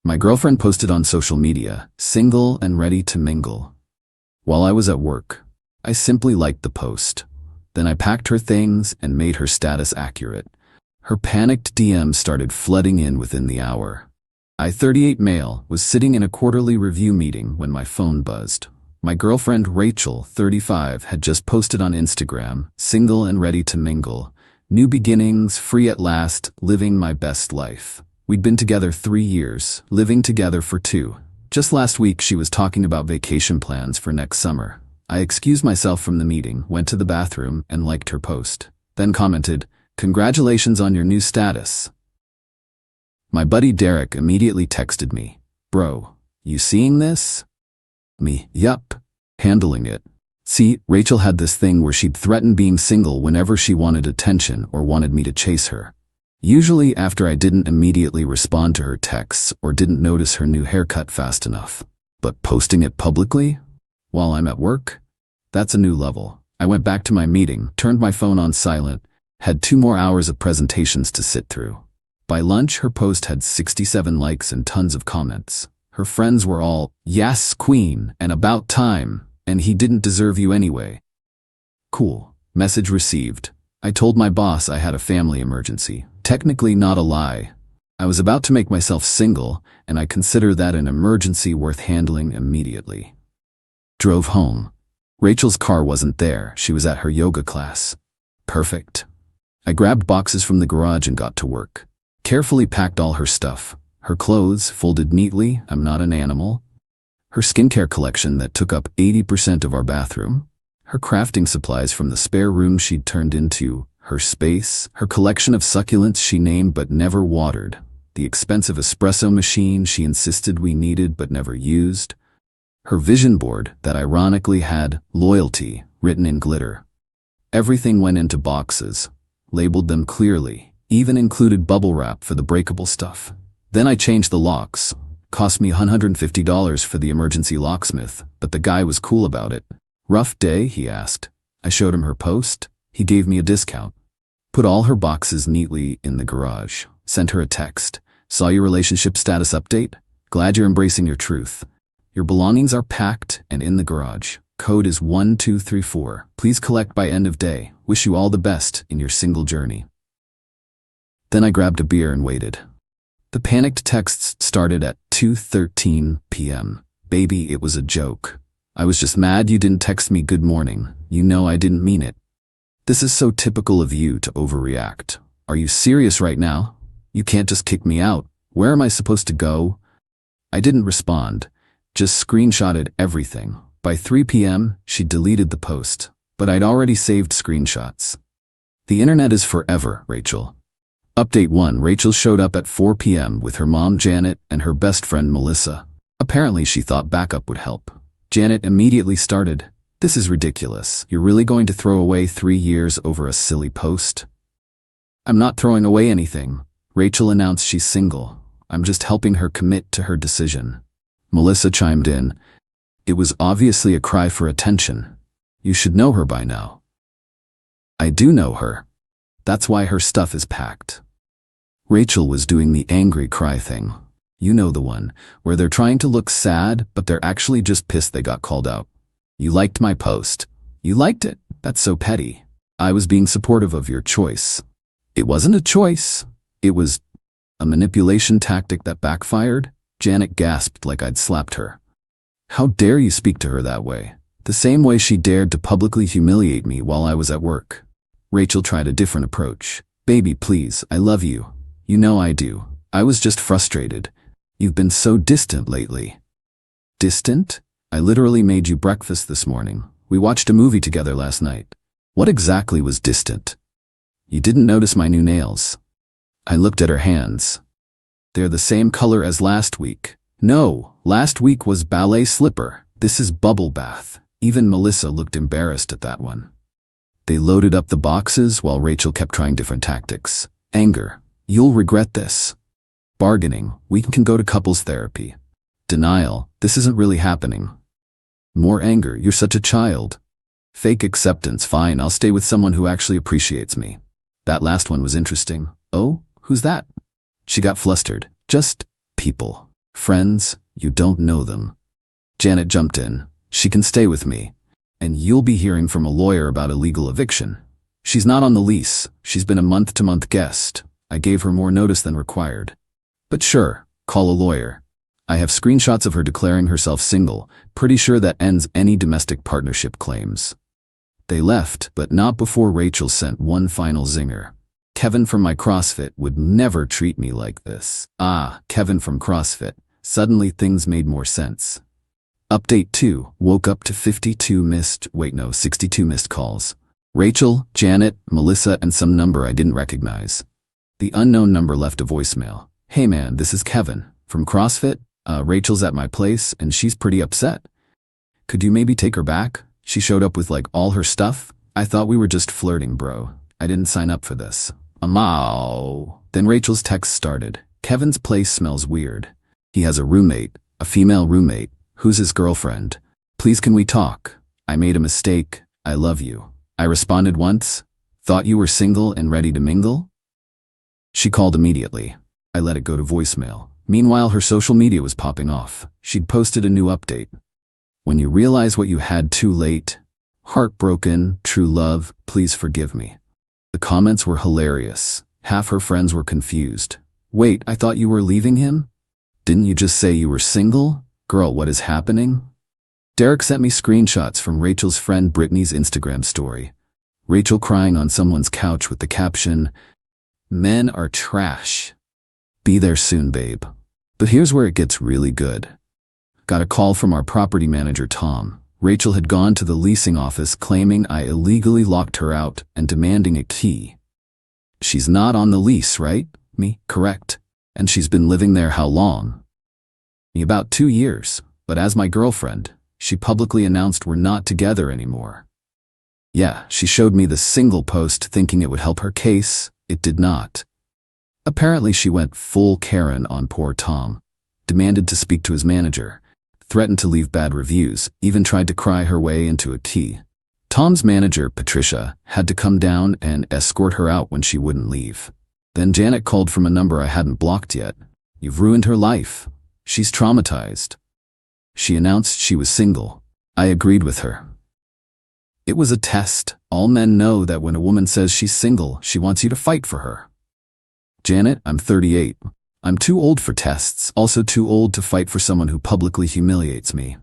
My girlfriend posted on social media, single and ready to mingle. While I was at work, I simply liked the post. Then I packed her things and made her status accurate. Her panicked DMs started flooding in within the hour. I, 38 male, was sitting in a quarterly review meeting when my phone buzzed. My girlfriend Rachel, 35, had just posted on Instagram, single and ready to mingle. New beginnings, free at last, living my best life. We'd been together 3 years, living together for 2. Just last week she was talking about vacation plans for next summer. I excused myself from the meeting, went to the bathroom, and liked her post. Then commented, "Congratulations on your new status." My buddy Derek immediately texted me, "Bro, you seeing this?" Me, "Yup. Handling it." See, Rachel had this thing where she'd threaten being single whenever she wanted attention or wanted me to chase her. Usually after I didn't immediately respond to her texts or didn't notice her new haircut fast enough. But posting it publicly? While I'm at work? That's a new level. I went back to my meeting, turned my phone on silent, had 2 more hours of presentations to sit through. By lunch, her post had 67 likes and tons of comments. Her friends were all, "Yes, queen," and "about time," and "he didn't deserve you anyway." Cool. Message received. I told my boss I had a family emergency. Technically not a lie. I was about to make myself single, and I consider that an emergency worth handling immediately. Drove home. Rachel's car wasn't there. She was at her yoga class. Perfect. I grabbed boxes from the garage and got to work. Carefully packed all her stuff. Her clothes, folded neatly, I'm not an animal. Her skincare collection that took up 80% of our bathroom. Her crafting supplies from the spare room she'd turned into her space. Her collection of succulents she named but never watered. The expensive espresso machine she insisted we needed but never used. Her vision board that ironically had "loyalty" written in glitter. Everything went into boxes, labeled them clearly, even included bubble wrap for the breakable stuff. Then I changed the locks. Cost me $150 for the emergency locksmith, but the guy was cool about it. "Rough day?" he asked. I showed him her post. He gave me a discount. Put all her boxes neatly in the garage. Sent her a text. "Saw your relationship status update? Glad you're embracing your truth. Your belongings are packed and in the garage. Code is 1234. Please collect by end of day. Wish you all the best in your single journey." Then I grabbed a beer and waited. The panicked texts started at 2:13 p.m. "Baby, it was a joke. I was just mad you didn't text me good morning. You know I didn't mean it. This is so typical of you to overreact. Are you serious right now? You can't just kick me out. Where am I supposed to go?" I didn't respond, just screenshotted everything. By 3 p.m., she deleted the post, but I'd already saved screenshots. The internet is forever, Rachel. Update 1. Rachel showed up at 4 p.m. with her mom Janet and her best friend Melissa. Apparently she thought backup would help. Janet immediately started, "This is ridiculous. You're really going to throw away 3 years over a silly post?" "I'm not throwing away anything." Rachel announced she's single. "I'm just helping her commit to her decision." Melissa chimed in, "It was obviously a cry for attention. You should know her by now." "I do know her. That's why her stuff is packed." Rachel was doing the angry cry thing. You know the one, where they're trying to look sad, but they're actually just pissed they got called out. "You liked my post. You liked it. That's so petty. I was being supportive of your choice." "It wasn't a choice. It was a manipulation tactic that backfired." Janet gasped like I'd slapped her. "How dare you speak to her that way? The same way she dared to publicly humiliate me while I was at work." Rachel tried a different approach. "Baby, please, I love you. You know I do. I was just frustrated. You've been so distant lately." "Distant? I literally made you breakfast this morning. We watched a movie together last night. What exactly was distant?" "You didn't notice my new nails." I looked at her hands. "They're the same color as last week." "No, last week was ballet slipper. This is bubble bath." Even Melissa looked embarrassed at that one. They loaded up the boxes while Rachel kept trying different tactics. Anger. "You'll regret this." Bargaining. "We can go to couples therapy." Denial. "This isn't really happening." More anger. "You're such a child." Fake acceptance. "Fine, I'll stay with someone who actually appreciates me." That last one was interesting. "Oh, who's that?" She got flustered. "Just people." Friends, you don't know them. Janet jumped in. She can stay with me. And you'll be hearing from a lawyer about illegal eviction. She's not on the lease. She's been a month-to-month guest. I gave her more notice than required. But sure, call a lawyer. I have screenshots of her declaring herself single, pretty sure that ends any domestic partnership claims. They left, but not before Rachel sent one final zinger. Kevin from my CrossFit would never treat me like this. Ah, Kevin from CrossFit. Suddenly things made more sense. Update 2. Woke up to 62 missed calls. Rachel, Janet, Melissa, and some number I didn't recognize. The unknown number left a voicemail. Hey man, this is Kevin. From CrossFit? Rachel's at my place, and she's pretty upset. Could you maybe take her back? She showed up with like all her stuff. I thought we were just flirting, bro. I didn't sign up for this. Amao. Then Rachel's text started. Kevin's place smells weird. He has a roommate, a female roommate. Who's his girlfriend? Please can we talk? I made a mistake. I love you. I responded once. Thought you were single and ready to mingle? She called immediately. I let it go to voicemail. Meanwhile, her social media was popping off. She'd posted a new update. When you realize what you had too late. Heartbroken, true love, please forgive me. The comments were hilarious. Half her friends were confused. Wait, I thought you were leaving him? Didn't you just say you were single? Girl, what is happening? Derek sent me screenshots from Rachel's friend Brittany's Instagram story. Rachel crying on someone's couch with the caption, "Men are trash. Be there soon, babe." But here's where it gets really good. Got a call from our property manager, Tom. Rachel had gone to the leasing office claiming I illegally locked her out and demanding a key. She's not on the lease, right? Me, correct. And she's been living there how long? About 2 years, but as my girlfriend, she publicly announced we're not together anymore. Yeah, she showed me the single post thinking it would help her case. It did not. Apparently she went full Karen on poor Tom, demanded to speak to his manager, threatened to leave bad reviews, even tried to cry her way into a key. Tom's manager, Patricia, had to come down and escort her out when she wouldn't leave. Then Janet called from a number I hadn't blocked yet. You've ruined her life. She's traumatized. She announced she was single. I agreed with her. It was a test. All men know that when a woman says she's single, she wants you to fight for her. Janet, I'm 38. I'm too old for tests, also too old to fight for someone who publicly humiliates me.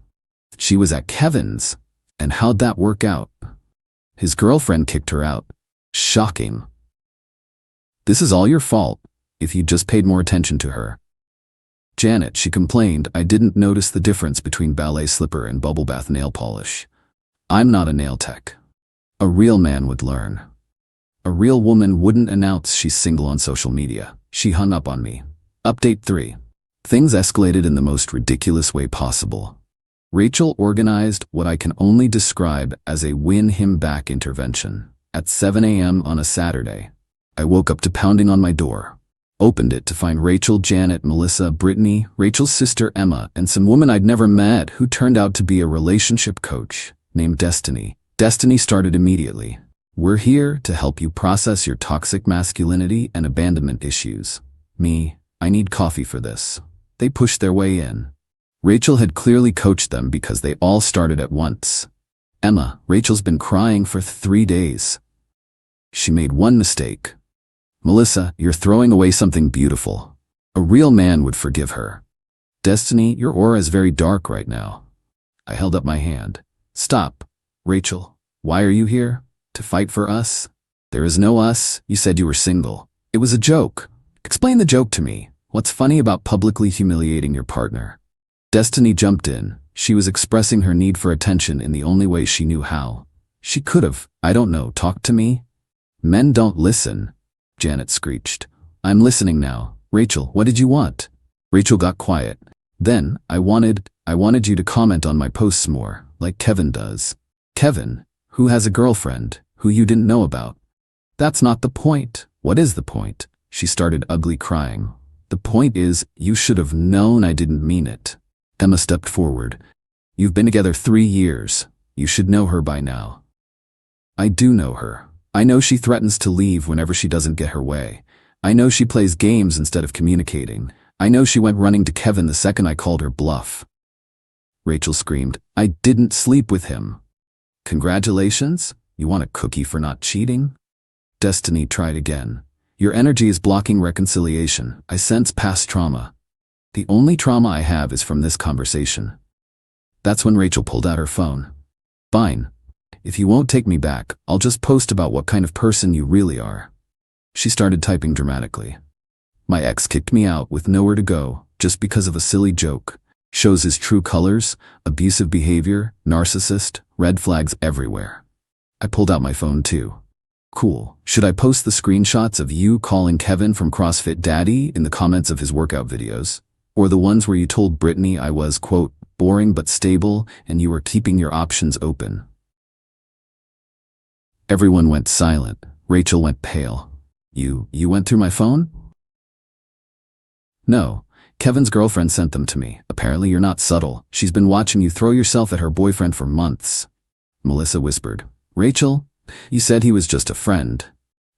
She was at Kevin's, and how'd that work out? His girlfriend kicked her out. Shocking. This is all your fault, if you just paid more attention to her. Janet, she complained, I didn't notice the difference between ballet slipper and bubble bath nail polish. I'm not a nail tech. A real man would learn. A real woman wouldn't announce she's single on social media. She hung up on me. Update 3. Things escalated in the most ridiculous way possible. Rachel organized what I can only describe as a win him back intervention. At 7 a.m. on a Saturday, I woke up to pounding on my door. Opened it to find Rachel, Janet, Melissa, Brittany, Rachel's sister Emma, and some woman I'd never met who turned out to be a relationship coach named Destiny. Destiny started immediately. We're here to help you process your toxic masculinity and abandonment issues. Me, I need coffee for this. They pushed their way in. Rachel had clearly coached them because they all started at once. Emma, Rachel's been crying for 3 days. She made one mistake. Melissa, you're throwing away something beautiful. A real man would forgive her. Destiny, your aura is very dark right now. I held up my hand. Stop. Rachel, why are you here? To fight for us? There is no us. You said you were single. It was a joke. Explain the joke to me. What's funny about publicly humiliating your partner? Destiny jumped in. She was expressing her need for attention in the only way she knew how. She could have, I don't know, talked to me? Men don't listen. Janet screeched. I'm listening now. Rachel, what did you want? Rachel got quiet. Then, I wanted you to comment on my posts more, like Kevin does. Kevin, who has a girlfriend, who you didn't know about. That's not the point. What is the point? She started ugly crying. The point is, you should have known I didn't mean it. Emma stepped forward. You've been together 3 years. You should know her by now. I do know her. I know she threatens to leave whenever she doesn't get her way. I know she plays games instead of communicating. I know she went running to Kevin the second I called her bluff. Rachel screamed, I didn't sleep with him. Congratulations? You want a cookie for not cheating? Destiny tried again. Your energy is blocking reconciliation. I sense past trauma. The only trauma I have is from this conversation. That's when Rachel pulled out her phone. Fine. If you won't take me back, I'll just post about what kind of person you really are. She started typing dramatically. My ex kicked me out with nowhere to go, just because of a silly joke. Shows his true colors, abusive behavior, narcissist, red flags everywhere. I pulled out my phone too. Cool. Should I post the screenshots of you calling Kevin from CrossFit Daddy in the comments of his workout videos? Or the ones where you told Brittany I was, quote, boring but stable and you were keeping your options open? Everyone went silent. Rachel went pale. You went through my phone? No. Kevin's girlfriend sent them to me. Apparently you're not subtle. She's been watching you throw yourself at her boyfriend for months. Melissa whispered. Rachel, you said he was just a friend.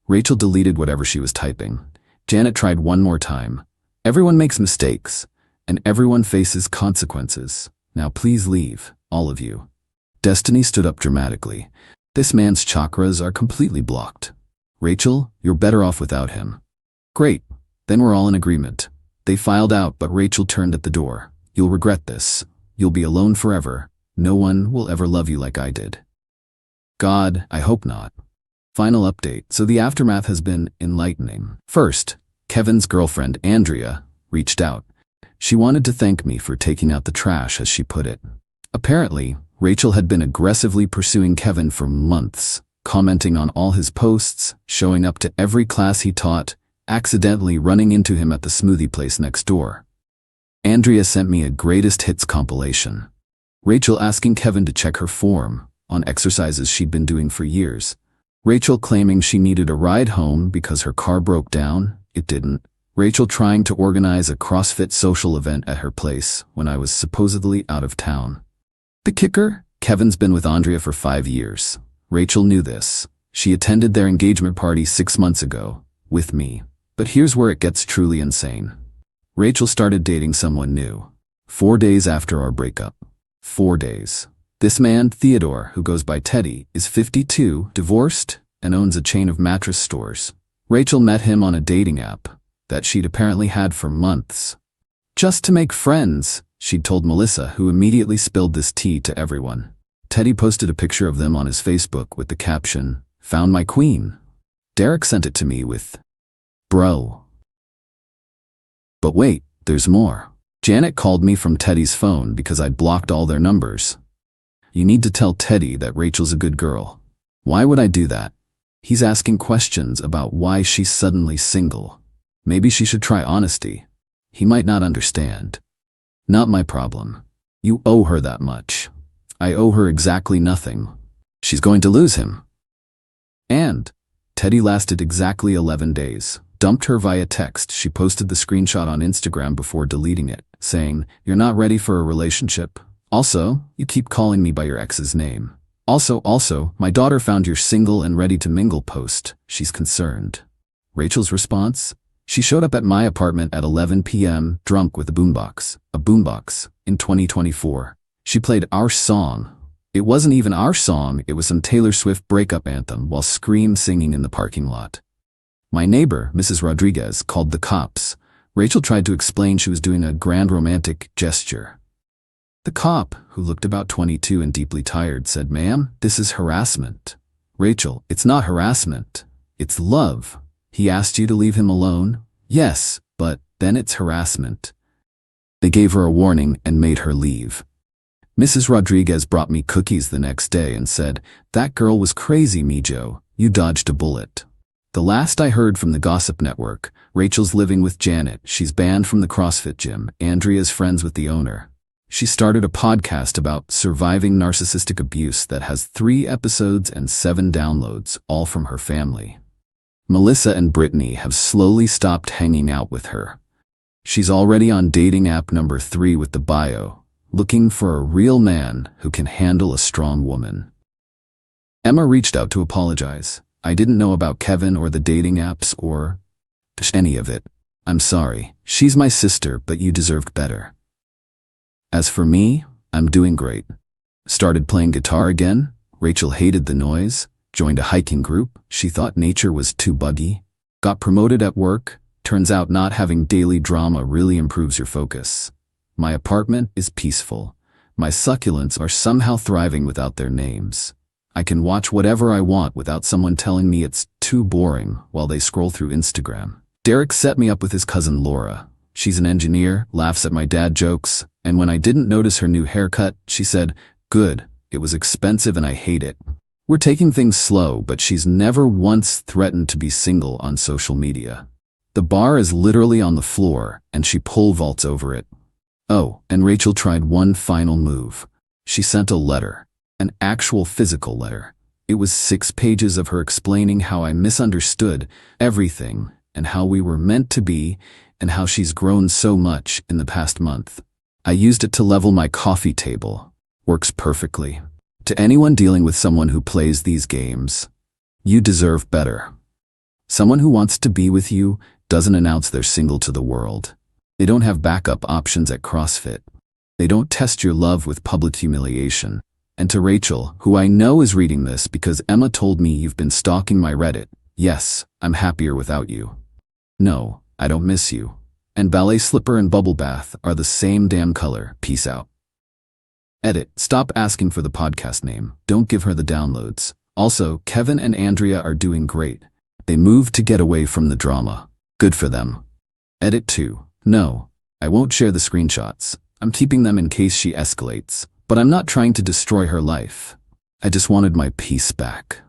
Rachel deleted whatever she was typing. Janet tried one more time. Everyone makes mistakes, and everyone faces consequences. Now please leave, all of you. Destiny stood up dramatically. This man's chakras are completely blocked. Rachel, you're better off without him. Great, then we're all in agreement. They filed out, but Rachel turned at the door. You'll regret this. You'll be alone forever. No one will ever love you like I did. God, I hope not. Final update. So the aftermath has been enlightening. First, Kevin's girlfriend, Andrea, reached out. She wanted to thank me for taking out the trash, as she put it. Apparently, Rachel had been aggressively pursuing Kevin for months, commenting on all his posts, showing up to every class he taught, accidentally running into him at the smoothie place next door. Andrea sent me a greatest hits compilation. Rachel asking Kevin to check her form on exercises she'd been doing for years. Rachel claiming she needed a ride home because her car broke down. It didn't. Rachel trying to organize a CrossFit social event at her place when I was supposedly out of town. The kicker? Kevin's been with Andrea for 5 years. Rachel knew this. She attended their engagement party 6 months ago, with me. But here's where it gets truly insane. Rachel started dating someone new. 4 days after our breakup. 4 days. This man, Theodore, who goes by Teddy, is 52, divorced, and owns a chain of mattress stores. Rachel met him on a dating app that she'd apparently had for months. Just to make friends, she'd told Melissa, who immediately spilled this tea to everyone. Teddy posted a picture of them on his Facebook with the caption, "Found my queen." Derek sent it to me with, "Bro." But wait, there's more. Janet called me from Teddy's phone because I'd blocked all their numbers. You need to tell Teddy that Rachel's a good girl. Why would I do that? He's asking questions about why she's suddenly single. Maybe she should try honesty. He might not understand. Not my problem. You owe her that much. I owe her exactly nothing. She's going to lose him. And Teddy lasted exactly 11 days. Dumped her via text. She posted the screenshot on Instagram before deleting it, saying, "You're not ready for a relationship. Also, you keep calling me by your ex's name. Also, my daughter found your single and ready to mingle post. She's concerned." Rachel's response? She showed up at my apartment at 11 p.m., drunk with a boombox. In 2024. She played our song. It wasn't even our song, it was some Taylor Swift breakup anthem while scream singing in the parking lot. My neighbor, Mrs. Rodriguez, called the cops. Rachel tried to explain she was doing a grand romantic gesture. The cop, who looked about 22 and deeply tired, said, "Ma'am, this is harassment." Rachel, "It's not harassment. It's love. He asked you to leave him alone?" "Yes, but then it's harassment." They gave her a warning and made her leave. Mrs. Rodriguez brought me cookies the next day and said, "That girl was crazy, Mijo. You dodged a bullet." The last I heard from the Gossip Network, Rachel's living with Janet. She's banned from the CrossFit gym. Andrea's friends with the owner. She started a podcast about surviving narcissistic abuse that has 3 episodes and 7 downloads, all from her family. Melissa and Brittany have slowly stopped hanging out with her. She's already on dating app number 3 with the bio, looking for a real man who can handle a strong woman. Emma reached out to apologize. "I didn't know about Kevin or the dating apps or any of it. I'm sorry. She's my sister, but you deserved better. As for me, I'm doing great. Started playing guitar again. Rachel hated the noise. Joined a hiking group. She thought nature was too buggy. Got promoted at work. Turns out not having daily drama really improves your focus. My apartment is peaceful. My succulents are somehow thriving without their names. I can watch whatever I want without someone telling me it's too boring while they scroll through Instagram. Derek set me up with his cousin Laura. She's an engineer, laughs at my dad jokes, and when I didn't notice her new haircut, she said, "Good, it was expensive and I hate it." We're taking things slow, but she's never once threatened to be single on social media. The bar is literally on the floor, and she pole vaults over it. Oh, and Rachel tried one final move. She sent a letter, an actual physical letter. It was 6 pages of her explaining how I misunderstood everything and how we were meant to be and how she's grown so much in the past month. I used it to level my coffee table. Works perfectly. To anyone dealing with someone who plays these games, you deserve better. Someone who wants to be with you doesn't announce they're single to the world. They don't have backup options at CrossFit. They don't test your love with public humiliation. And to Rachel, who I know is reading this because Emma told me you've been stalking my Reddit, yes, I'm happier without you. No, I don't miss you. And ballet slipper and bubble bath are the same damn color. Peace out. Edit. Stop asking for the podcast name. Don't give her the downloads. Also, Kevin and Andrea are doing great. They moved to get away from the drama. Good for them. Edit 2. No, I won't share the screenshots. I'm keeping them in case she escalates. But I'm not trying to destroy her life. I just wanted my peace back.